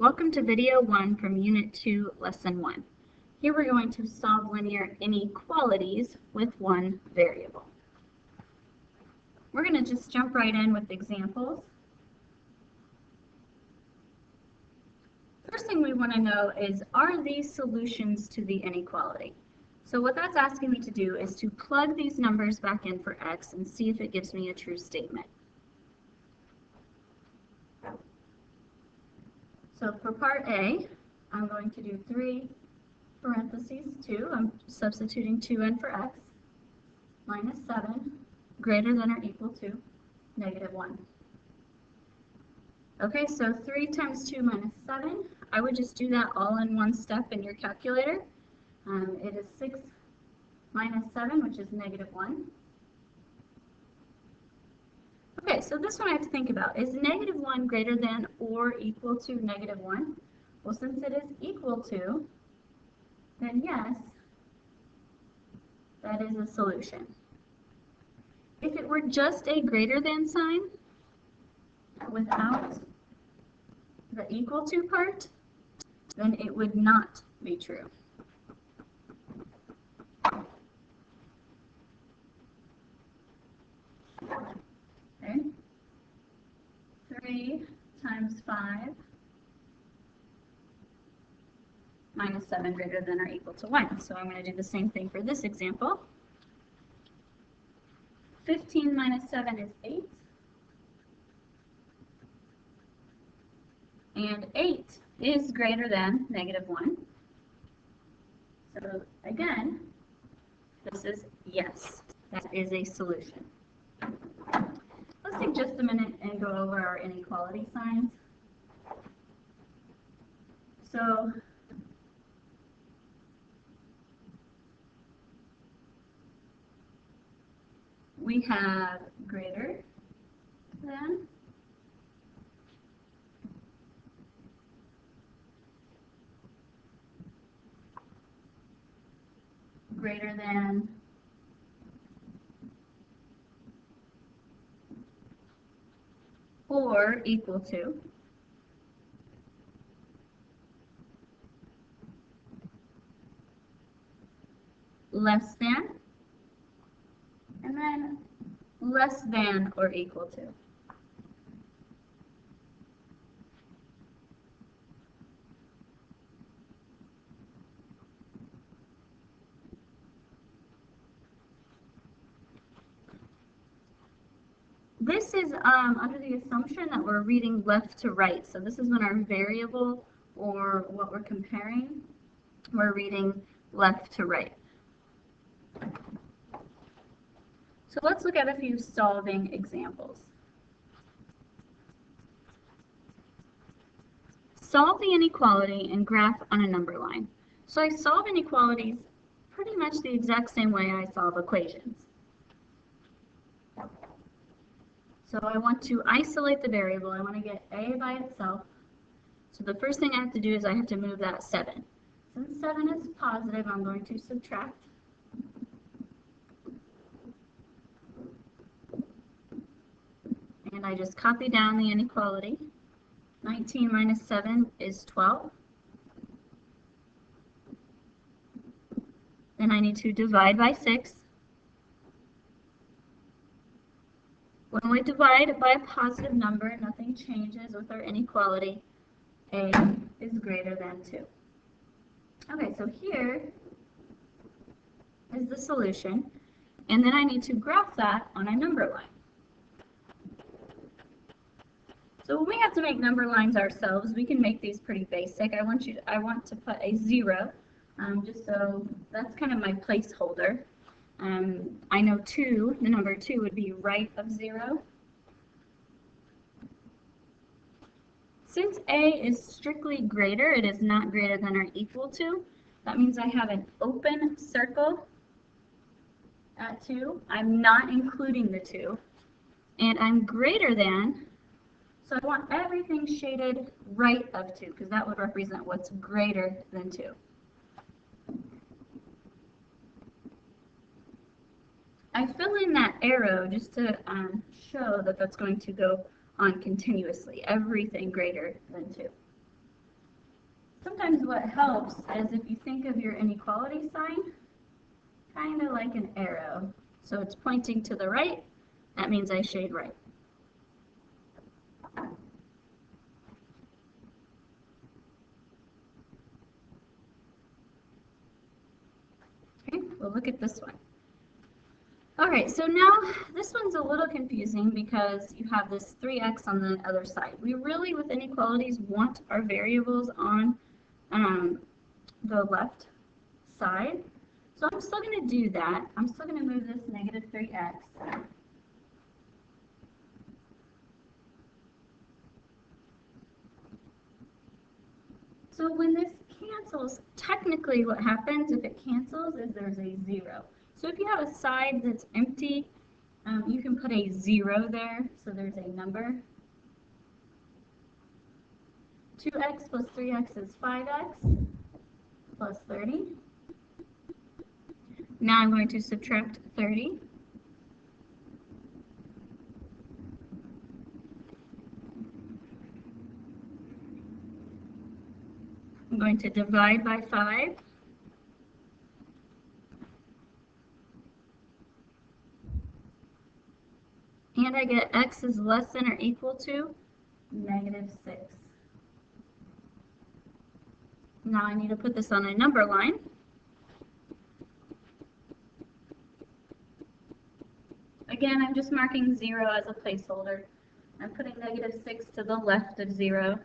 Welcome to video 1 from Unit 2, Lesson 1. Here we're going to solve linear inequalities with one variable. We're going to just jump right in with examples. First thing we want to know is, are these solutions to the inequality? So what that's asking me to do is to plug these numbers back in for x and see if it gives me a true statement. So for part A, I'm going to do 3 parentheses 2. I'm substituting 2 in for x, minus 7, greater than or equal to negative 1. Okay, so 3 times 2 minus 7. I would just do that all in one step in your calculator. It is 6 minus 7, which is negative 1. Okay, so this one I have to think about. Is negative 1 greater than or equal to negative 1? Well, since it is equal to, then yes, that is a solution. If it were just a greater than sign, without the equal to part, then it would not be true. Okay. 3 times 5 minus 7 greater than or equal to 1. So I'm going to do the same thing for this example. 15 minus 7 is 8. And 8 is greater than negative 1. So again, this is yes, that is a solution. Let's take just a minute and go over our inequality signs. So we have greater than, greater than, or equal to, less than, and then less than or equal to. This is under the assumption that we're reading left to right. So this is when our variable or what we're comparing, we're reading left to right. So let's look at a few solving examples. Solve the inequality and graph on a number line. So I solve inequalities pretty much the exact same way I solve equations. So I want to isolate the variable. I want to get a by itself. So the first thing I have to do is I have to move that 7. Since 7 is positive, I'm going to subtract. And I just copy down the inequality. 19 minus 7 is 12. Then I need to divide by 6. When we divide by a positive number, nothing changes with our inequality. A is greater than 2. Okay, so here is the solution. And then I need to graph that on a number line. So when we have to make number lines ourselves, we can make these pretty basic. I want to put a 0, just so that's kind of my placeholder. I know 2, the number 2 would be right of 0. Since a is strictly greater, it is not greater than or equal to. That means I have an open circle at 2. I'm not including the 2. And I'm greater than, so I want everything shaded right of 2, because that would represent what's greater than 2. I fill in that arrow just to show that that's going to go on continuously, everything greater than 2. Sometimes what helps is if you think of your inequality sign kind of like an arrow. So it's pointing to the right, that means I shade right. Okay, we'll look at this one. All right, so now this one's a little confusing because you have this 3x on the other side. We really, with inequalities, want our variables on the left side. So I'm still going to do that. I'm still going to move this negative 3x. So when this cancels, technically what happens if it cancels is there's a 0. So if you have a side that's empty, you can put a 0 there, so there's a number. 2x plus 3x is 5x plus 30. Now I'm going to subtract 30. I'm going to divide by 5. And I get x is less than or equal to negative 6. Now I need to put this on a number line. Again, I'm just marking 0 as a placeholder. I'm putting negative 6 to the left of 0.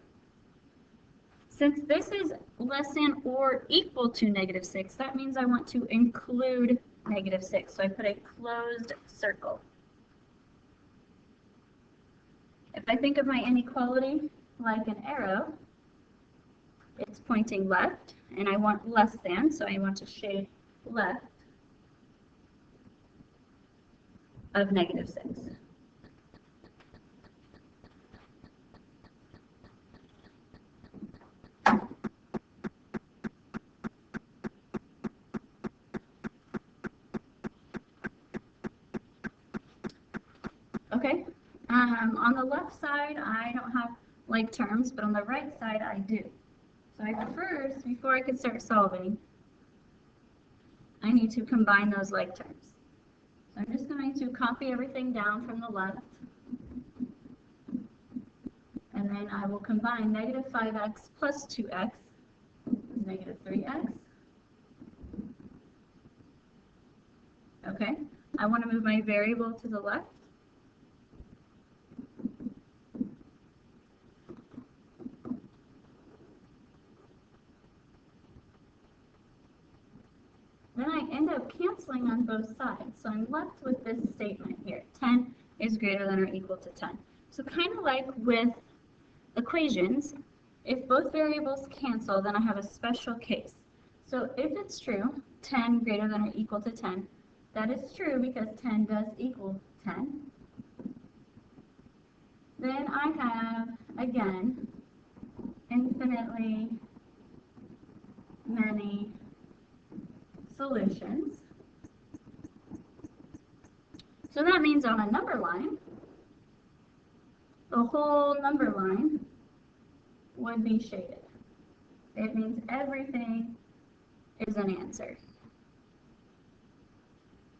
Since this is less than or equal to negative 6, that means I want to include negative 6. So I put a closed circle. If I think of my inequality like an arrow, it's pointing left, and I want less than, so I want to shade left of negative 6. Okay, on the left side, I don't have like terms, but on the right side, I do. So first, before I can start solving, I need to combine those like terms. So I'm just going to copy everything down from the left, and then I will combine negative 5x plus 2x, negative 3x. Okay, I want to move my variable to the left. Then I end up canceling on both sides. So I'm left with this statement here. 10 is greater than or equal to 10. So kind of like with equations, if both variables cancel, then I have a special case. So if it's true, 10 greater than or equal to 10, that is true because 10 does equal 10. Then I have, again, infinitely many solutions. So that means on a number line, the whole number line would be shaded. It means everything is an answer.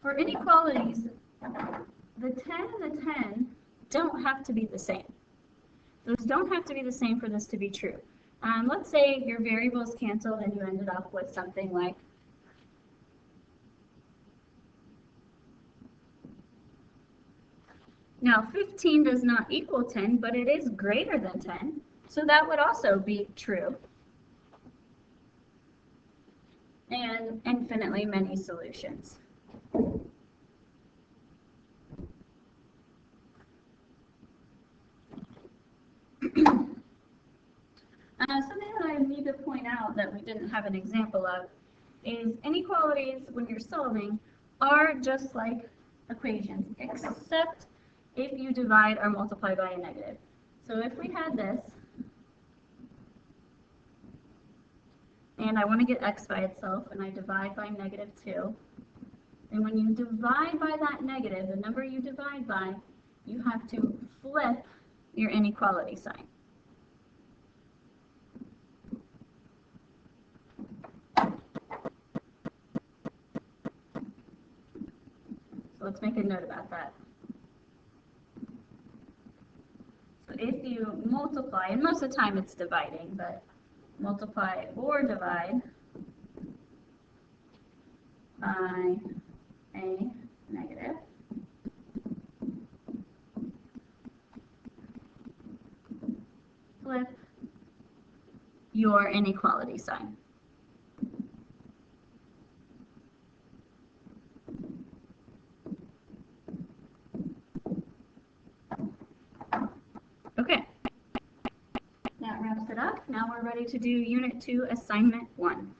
For inequalities, the 10 and the 10 don't have to be the same. Those don't have to be the same for this to be true. Let's say your variables canceled and you ended up with something like now 15 does not equal 10, but it is greater than 10, so that would also be true. And infinitely many solutions. Something that I need to point out that we didn't have an example of is inequalities, when you're solving, are just like equations, except if you divide or multiply by a negative. So if we had this, and I want to get x by itself, and I divide by negative 2, and when you divide by that negative, the number you divide by, you have to flip your inequality sign. let's make a note about that. So if you multiply, and most of the time it's dividing, but multiply or divide by a negative, flip your inequality sign. Okay, that wraps it up. Now we're ready to do Unit 2, Assignment 1.